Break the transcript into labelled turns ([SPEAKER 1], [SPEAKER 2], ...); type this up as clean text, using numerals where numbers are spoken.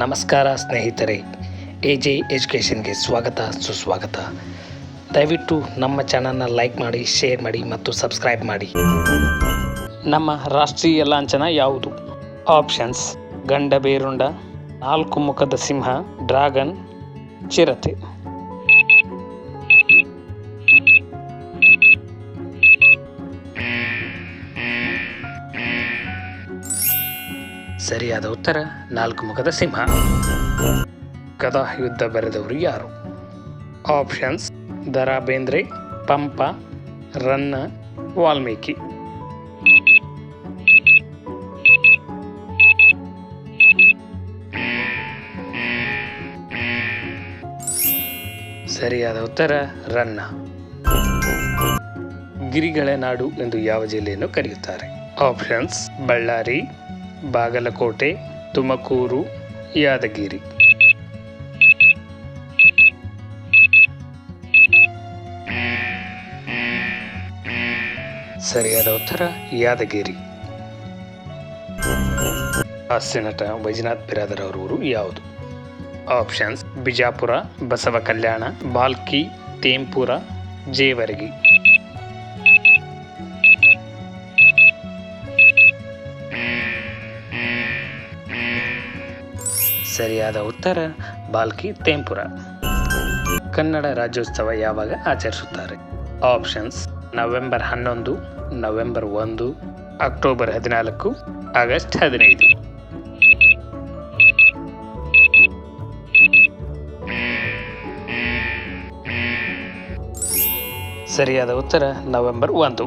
[SPEAKER 1] ನಮಸ್ಕಾರ ಸ್ನೇಹಿತರೆ, AJ ಎಜುಕೇಷನ್ಗೆ ಸ್ವಾಗತ ಸುಸ್ವಾಗತ. ದಯವಿಟ್ಟು ನಮ್ಮ ಚಾನಲ್ನ ಲೈಕ್ ಮಾಡಿ, ಶೇರ್ ಮಾಡಿ ಮತ್ತು ಸಬ್ಸ್ಕ್ರೈಬ್ ಮಾಡಿ. ನಮ್ಮ ರಾಷ್ಟ್ರೀಯ ಲಾಂಛನ ಯಾವುದು? ಆಪ್ಷನ್ಸ್: ಗಂಡಬೇರುಂಡ, 4 ಮುಖದ ಸಿಂಹ, ಡ್ರ್ಯಾಗನ್, ಚಿರತೆ. ಸರಿಯಾದ ಉತ್ತರ 4 ಮುಖದ ಸಿಂಹ. ಗದಾ ಯುದ್ಧ ಬರೆದವರು ಯಾರು? ಆಪ್ಷನ್ಸ್: ದ ರಾ ಬೇಂದ್ರೆ, ಪಂಪ, ರನ್ನ, ವಾಲ್ಮೀಕಿ. ಸರಿಯಾದ ಉತ್ತರ ರನ್ನ. ಗಿರಿಗಳ ನಾಡು ಎಂದು ಯಾವ ಜಿಲ್ಲೆಯನ್ನು ಕರೆಯುತ್ತಾರೆ? ಆಪ್ಷನ್ಸ್: ಬಳ್ಳಾರಿ, ಬಾಗಲಕೋಟೆ, ತುಮಕೂರು, ಯಾದಗಿರಿ. ಸರಿಯಾದ ಉತ್ತರ ಯಾದಗಿರಿ. ಹಾಸ್ಯ ನಟ ವೈಜನಾಥ್ ಬಿರಾದರ್ ಅವರ ಊರು ಯಾವುದು? ಆಪ್ಷನ್ಸ್: ಬಿಜಾಪುರ, ಬಸವ ಕಲ್ಯಾಣ, ಬಾಲ್ಕಿ, ತೇಂಪುರ, ಜೇವರ್ಗಿ. ಸರಿಯಾದ ಉತ್ತರ ಬಾಲ್ಕಿ, ತೇಂಪುರ. ಕನ್ನಡ ರಾಜ್ಯೋತ್ಸವ ಯಾವಾಗ ಆಚರಿಸುತ್ತಾರೆ? Options: November 11, November 1, October 14, August 15. ಸರಿಯಾದ ಉತ್ತರ ನವೆಂಬರ್ 1.